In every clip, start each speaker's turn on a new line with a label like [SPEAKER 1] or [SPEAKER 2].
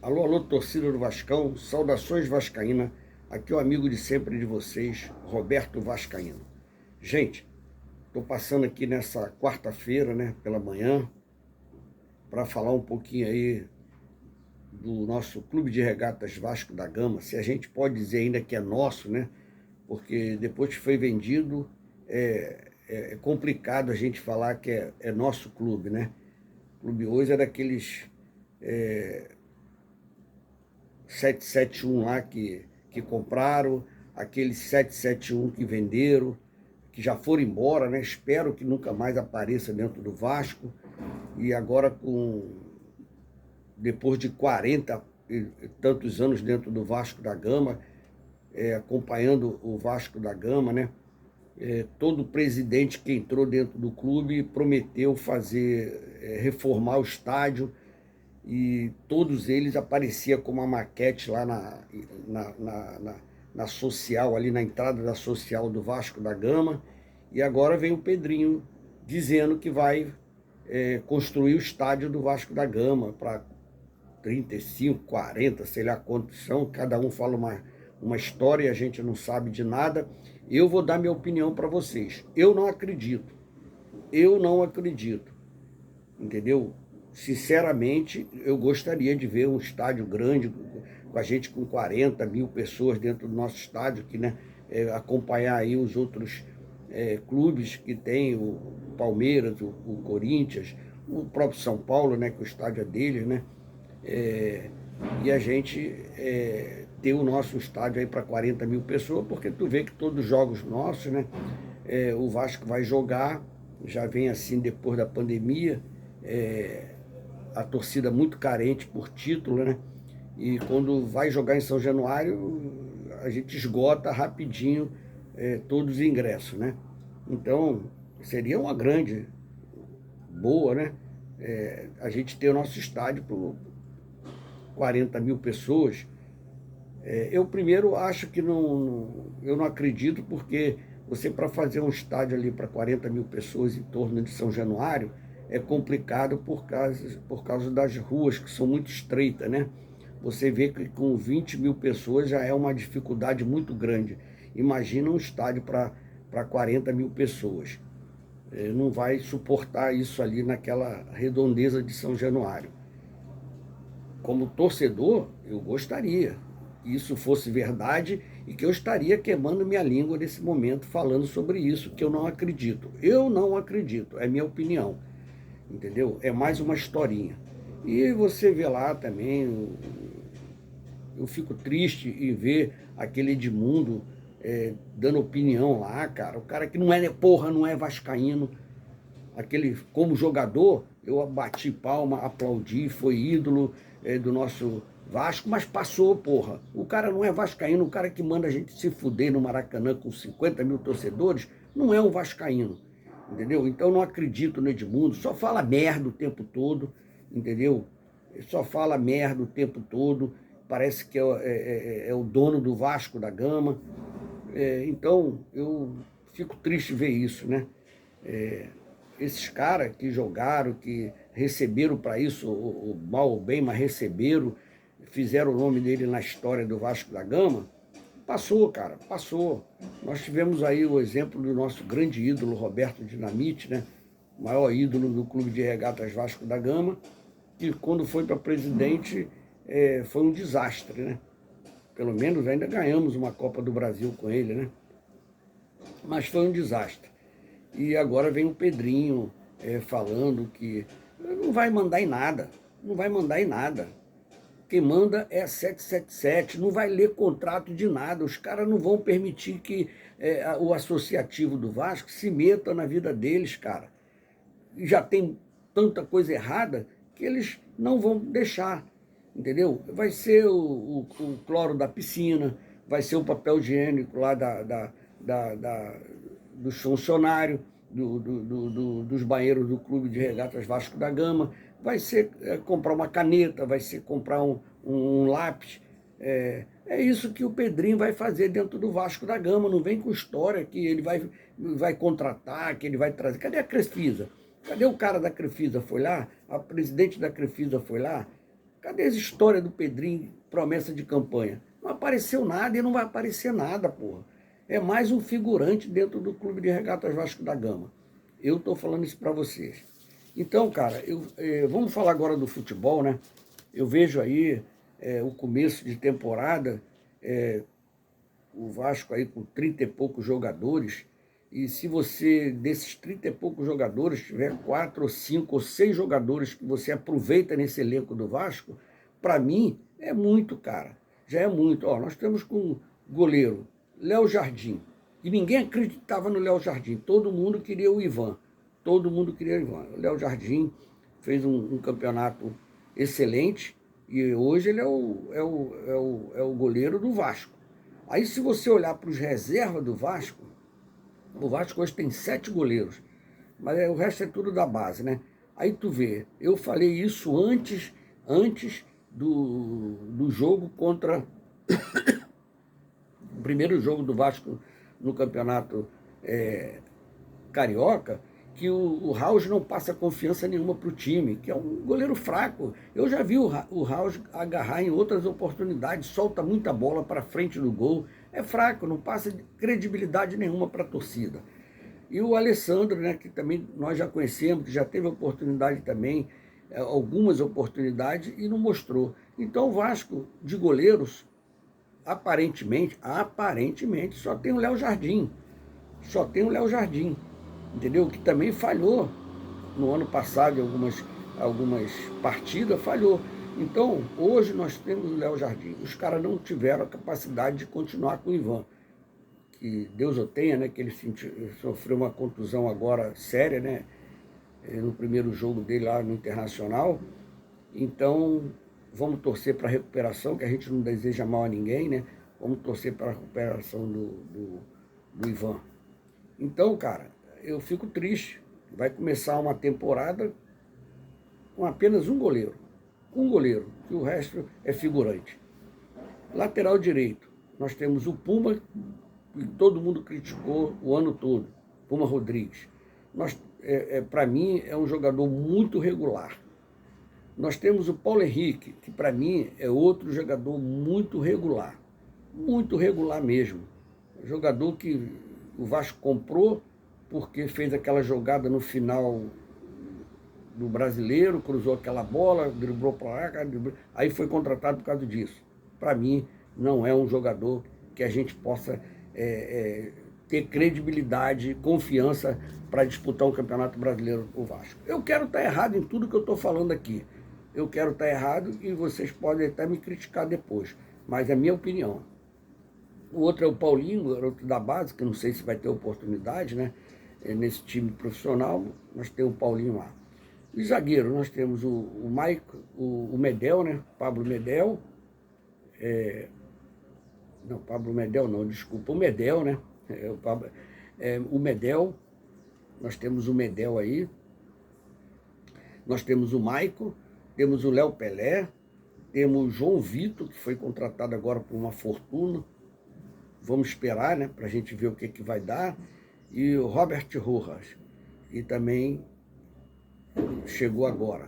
[SPEAKER 1] Alô, alô, torcida do Vascão, saudações vascaína, aqui é o amigo de sempre de vocês, Roberto Vascaíno. Gente, estou passando aqui nessa quarta-feira, né, pela manhã, para falar um pouquinho aí do nosso Clube de Regatas Vasco da Gama, se a gente pode dizer ainda que é nosso, né, porque depois que foi vendido, é complicado a gente falar que é nosso clube, né. O clube hoje é daqueles 771 lá que compraram, aqueles 771 que venderam, que já foram embora, né? Espero que nunca mais apareça dentro do Vasco. E agora, depois de 40 e tantos anos dentro do Vasco da Gama, acompanhando o Vasco da Gama, né? Todo presidente que entrou dentro do clube prometeu reformar o estádio, e todos eles apareciam com uma maquete lá na social, ali na entrada da social do Vasco da Gama, e agora vem o Pedrinho dizendo que vai construir o estádio do Vasco da Gama para 35, 40, sei lá quantos são, cada um fala uma história e a gente não sabe de nada. Eu vou dar minha opinião para vocês. Eu não acredito, entendeu? Sinceramente, eu gostaria de ver um estádio grande, com a gente com 40 mil pessoas dentro do nosso estádio, que, né, acompanhar aí os outros clubes que tem, o Palmeiras, o Corinthians, o próprio São Paulo, né, que o estádio é deles, né, e a gente ter o nosso estádio aí para 40 mil pessoas, porque tu vê que todos os jogos nossos, né, o Vasco vai jogar, já vem assim depois da pandemia, a torcida muito carente por título, né? E quando vai jogar em São Januário, a gente esgota rapidinho todos os ingressos, né? Então, seria uma grande, boa, né? A gente ter o nosso estádio para 40 mil pessoas. Eu primeiro acho que eu não acredito, porque você, para fazer um estádio ali para 40 mil pessoas em torno de São Januário, é complicado por causa das ruas, que são muito estreitas, né? Você vê que com 20 mil pessoas já é uma dificuldade muito grande. Imagina um estádio para 40 mil pessoas. Não vai suportar isso ali naquela redondeza de São Januário. Como torcedor, eu gostaria que isso fosse verdade e que eu estaria queimando minha língua nesse momento falando sobre isso, que eu não acredito. Eu não acredito, é minha opinião, entendeu? É mais uma historinha. E você vê lá também, eu fico triste em ver aquele Edmundo dando opinião lá, cara. O cara que não é vascaíno. Aquele, como jogador, eu bati palma, aplaudi, foi ídolo do nosso Vasco, mas passou, porra. O cara não é vascaíno, o cara que manda a gente se fuder no Maracanã com 50 mil torcedores, não é um vascaíno, entendeu? Então não acredito no Edmundo, só fala merda o tempo todo, entendeu? Só fala merda o tempo todo, parece que é o dono do Vasco da Gama. Então eu fico triste ver isso, né? Esses caras que jogaram, que receberam para isso, o mal ou bem, mas receberam, fizeram o nome dele na história do Vasco da Gama, passou, cara, passou. Nós tivemos aí o exemplo do nosso grande ídolo, Roberto Dinamite, né? O maior ídolo do Clube de Regatas Vasco da Gama, que quando foi para presidente foi um desastre, né? Pelo menos ainda ganhamos uma Copa do Brasil com ele, né? Mas foi um desastre. E agora vem o Pedrinho falando que não vai mandar em nada, não vai mandar em nada. Quem manda é a 777, não vai ler contrato de nada. Os caras não vão permitir que o associativo do Vasco se meta na vida deles, cara. Já tem tanta coisa errada que eles não vão deixar, entendeu? Vai ser o cloro da piscina, vai ser o papel higiênico lá dos funcionários, dos banheiros do Clube de Regatas Vasco da Gama, vai ser comprar uma caneta, vai ser comprar um lápis. É isso que o Pedrinho vai fazer dentro do Vasco da Gama. Não vem com história que ele vai contratar, que ele vai trazer. Cadê a Crefisa? Cadê o cara da Crefisa? Foi lá? A presidente da Crefisa foi lá? Cadê as histórias do Pedrinho, promessa de campanha? Não apareceu nada e não vai aparecer nada, porra. É mais um figurante dentro do Clube de Regatas Vasco da Gama. Eu estou falando isso para vocês. Então, cara, vamos falar agora do futebol, né? Eu vejo aí o começo de temporada, o Vasco aí com 30 e poucos jogadores, e se você, desses 30 e poucos jogadores, tiver 4 ou 5 ou 6 jogadores que você aproveita nesse elenco do Vasco, para mim é muito, cara. Já é muito. Ó, nós temos com goleiro Léo Jardim, e ninguém acreditava no Léo Jardim, todo mundo queria o Ivan. Todo mundo queria o Ivan. O Léo Jardim fez um campeonato excelente e hoje ele é o goleiro do Vasco. Aí se você olhar para os reservas do Vasco, o Vasco hoje tem 7 goleiros, mas o resto é tudo da base, né? Aí tu vê, eu falei isso antes do jogo contra o primeiro jogo do Vasco no campeonato carioca, que o Raus não passa confiança nenhuma para o time, que é um goleiro fraco. Eu já vi o Raus agarrar em outras oportunidades, solta muita bola para frente do gol, é fraco, não passa credibilidade nenhuma para a torcida. E o Alessandro, né, que também nós já conhecemos, que já teve oportunidade também, algumas oportunidades, e não mostrou. Então o Vasco de goleiros, aparentemente, só tem o Léo Jardim. Só tem o Léo Jardim, entendeu? Que também falhou no ano passado, em algumas partidas, falhou. Então, hoje nós temos o Léo Jardim. Os caras não tiveram a capacidade de continuar com o Ivan. Que Deus o tenha, né? Que ele sofreu uma contusão agora séria, né? No primeiro jogo dele lá no Internacional. Então, vamos torcer para a recuperação, que a gente não deseja mal a ninguém, né? Vamos torcer para a recuperação do Ivan. Então, cara, eu fico triste. Vai começar uma temporada com apenas um goleiro. Um goleiro, que o resto é figurante. Lateral direito, nós temos o Puma, que todo mundo criticou o ano todo, Puma Rodrigues. Para mim, é um jogador muito regular. Nós temos o Paulo Henrique, que para mim é outro jogador muito regular mesmo. Jogador que o Vasco comprou porque fez aquela jogada no final do Brasileiro, cruzou aquela bola, driblou para lá, aí foi contratado por causa disso. Para mim, não é um jogador que a gente possa ter credibilidade, confiança para disputar um Campeonato Brasileiro com o Vasco. Eu quero estar errado em tudo que eu estou falando aqui. Eu quero estar errado e vocês podem até me criticar depois, mas é a minha opinião. O outro é o Paulinho, garoto da base, que não sei se vai ter oportunidade, né? Nesse time profissional, nós temos o Paulinho lá. E zagueiro, nós temos o Maico, o Medel, né? Pablo Medel. Não, Pablo Medel não, desculpa, o Medel, né? O Medel, nós temos o Medel aí. Nós temos o Maico, temos o Léo Pelé, temos o João Vitor, que foi contratado agora por uma fortuna. Vamos esperar, né, para a gente ver o que vai dar. E o Robert Rojas, que também chegou agora.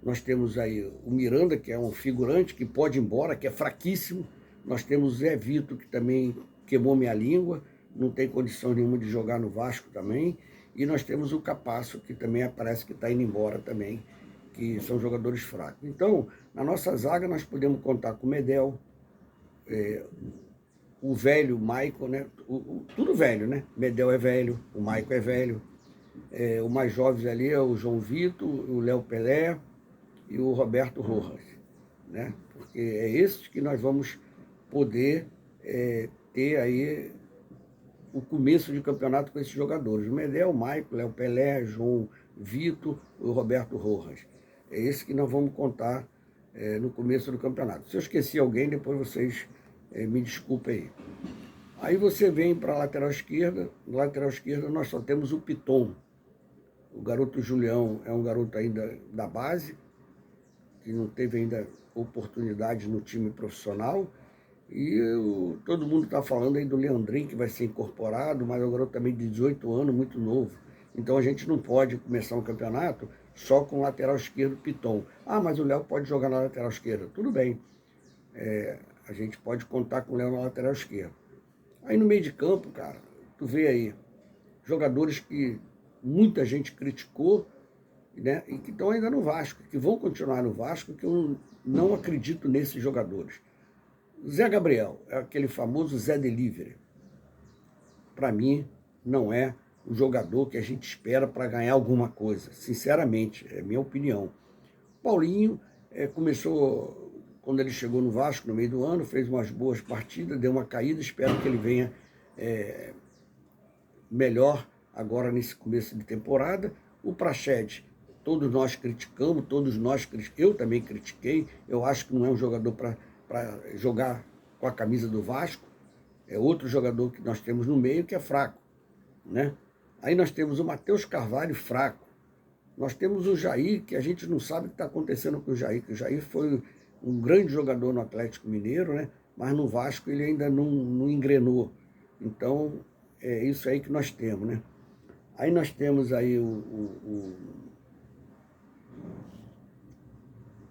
[SPEAKER 1] Nós temos aí o Miranda, que é um figurante, que pode ir embora, que é fraquíssimo. Nós temos o Zé Vitor, que também queimou minha língua, não tem condição nenhuma de jogar no Vasco também. E nós temos o Capasso, que também parece que está indo embora também, que são jogadores fracos. Então, na nossa zaga, nós podemos contar com o Medel, o velho Maico, né? Tudo velho, né? Medel é velho, o Maico é velho. O mais jovem ali é o João Vitor, o Léo Pelé e o Roberto Rojas, né? Porque é esses que nós vamos poder ter aí o começo de campeonato com esses jogadores. O Medel, o Maico, o Léo Pelé, João Vitor e o Roberto Rojas. É esse que nós vamos contar no começo do campeonato. Se eu esqueci alguém, depois vocês me desculpem aí. Aí você vem para a lateral esquerda. Na lateral esquerda nós só temos o Piton. O garoto Julião é um garoto ainda da base, que não teve ainda oportunidade no time profissional. E todo mundo está falando aí do Leandrinho, que vai ser incorporado, mas é um garoto também de 18 anos, muito novo. Então a gente não pode começar um campeonato só com o lateral esquerdo Piton. Ah, mas o Léo pode jogar na lateral esquerda. Tudo bem, a gente pode contar com o Léo na lateral esquerda. Aí no meio de campo, cara, tu vê aí jogadores que muita gente criticou, né, e que estão ainda no Vasco, que vão continuar no Vasco, que eu não acredito nesses jogadores. Zé Gabriel, é aquele famoso Zé Delivery. Para mim, não é o jogador que a gente espera para ganhar alguma coisa. Sinceramente, é minha opinião. Paulinho começou, quando ele chegou no Vasco, no meio do ano, fez umas boas partidas, deu uma caída, espero que ele venha melhor agora nesse começo de temporada. O Praxedes, todos nós criticamos, eu também critiquei, eu acho que não é um jogador para jogar com a camisa do Vasco, é outro jogador que nós temos no meio que é fraco, né? Aí nós temos o Matheus Carvalho fraco, nós temos o Jair, que a gente não sabe o que está acontecendo com o Jair, que o Jair foi um grande jogador no Atlético Mineiro, né? Mas no Vasco ele ainda não engrenou, então é isso aí que nós temos, né? Aí nós temos aí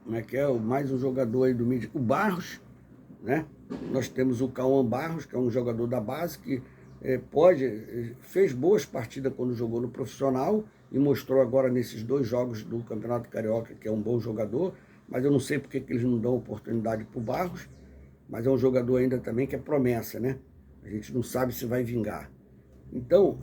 [SPEAKER 1] como é que é? Mais um jogador aí do mídia, o Barros, né? Nós temos o Cauã Barros, que é um jogador da base, que fez boas partidas quando jogou no profissional e mostrou agora nesses 2 jogos do Campeonato Carioca que é um bom jogador, mas eu não sei porque que eles não dão oportunidade para o Barros, mas é um jogador ainda também que é promessa, né? A gente não sabe se vai vingar. Então,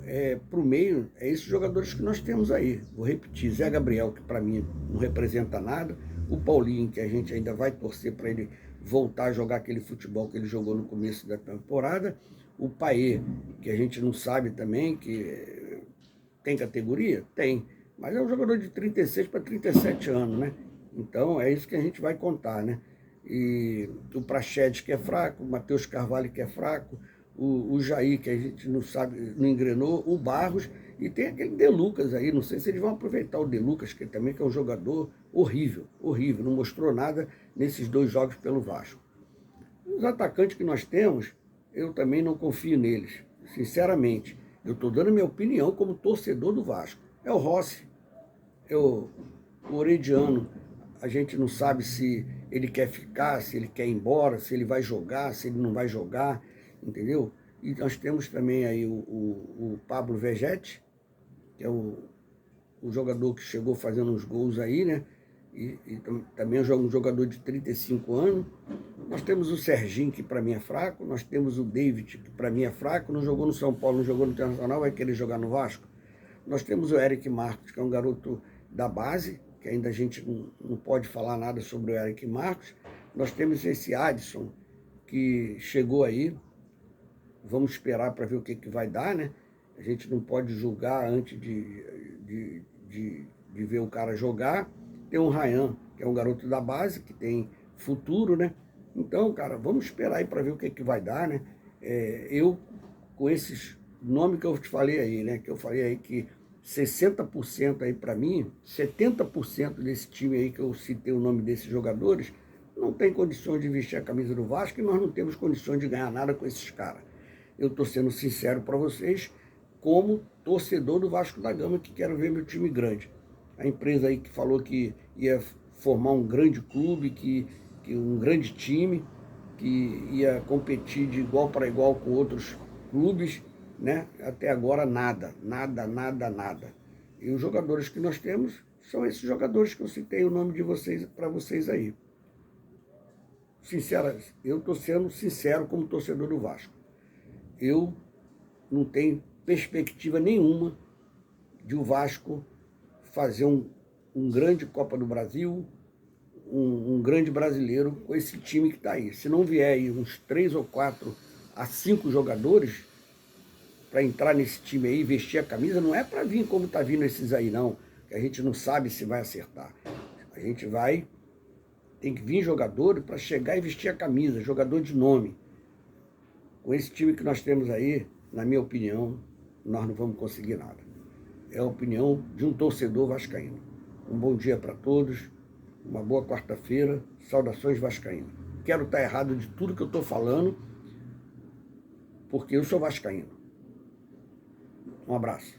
[SPEAKER 1] para o meio, é esses jogadores que nós temos aí. Vou repetir, Zé Gabriel, que para mim não representa nada, o Paulinho, que a gente ainda vai torcer para ele voltar a jogar aquele futebol que ele jogou no começo da temporada, o Paê, que a gente não sabe também, que tem categoria? Tem, mas é um jogador de 36 para 37 anos, né? Então, é isso que a gente vai contar, né? E o Praxedes, que é fraco, o Matheus Carvalho, que é fraco, o Jair, que a gente não sabe, não engrenou, o Barros, e tem aquele De Lucas aí, não sei se eles vão aproveitar o De Lucas, que também que é um jogador horrível, horrível, não mostrou nada nesses 2 jogos pelo Vasco. Os atacantes que nós temos, eu também não confio neles, sinceramente. Eu estou dando minha opinião como torcedor do Vasco. É o Rossi, é o Orediano, a gente não sabe se ele quer ficar, se ele quer ir embora, se ele vai jogar, se ele não vai jogar, entendeu? E nós temos também aí o Pablo Vegetti, que é o jogador que chegou fazendo uns gols aí, né? E também é um jogador de 35 anos. Nós temos o Serginho, que para mim é fraco. Nós temos o David, que para mim é fraco. Não jogou no São Paulo, não jogou no Internacional, vai querer jogar no Vasco. Nós temos o Eric Marcos, que é um garoto da base, que ainda a gente não pode falar nada sobre o Eric Marcos. Nós temos esse Adson, que chegou aí. Vamos esperar para ver o que vai dar, né? A gente não pode julgar antes de ver o cara jogar. Tem o Ryan, que é um garoto da base, que tem futuro, né? Então, cara, vamos esperar aí para ver o que vai dar, né? Eu, com esses nomes que eu te falei aí, né? Que eu falei aí que 60% aí para mim, 70% desse time aí que eu citei o nome desses jogadores, não tem condições de vestir a camisa do Vasco e nós não temos condições de ganhar nada com esses caras. Eu estou sendo sincero para vocês, como torcedor do Vasco da Gama, que quero ver meu time grande. A empresa aí que falou que ia formar um grande clube, que um grande time, que ia competir de igual para igual com outros clubes, né? Até agora nada. E os jogadores que nós temos são esses jogadores que eu citei o nome de vocês para vocês aí. Eu estou sendo sincero como torcedor do Vasco. Eu não tenho perspectiva nenhuma de o Vasco fazer um grande Copa do Brasil, um grande brasileiro com esse time que está aí. Se não vier aí uns 3 ou 4 a 5 jogadores para entrar nesse time aí, vestir a camisa, não é para vir como está vindo esses aí não, que a gente não sabe se vai acertar. A gente tem que vir jogador para chegar e vestir a camisa, jogador de nome. Com esse time que nós temos aí, na minha opinião, nós não vamos conseguir nada. É a opinião de um torcedor vascaíno. Um bom dia para todos, uma boa quarta-feira, saudações vascaínas. Quero estar errado de tudo que eu estou falando, porque eu sou vascaíno. Um abraço.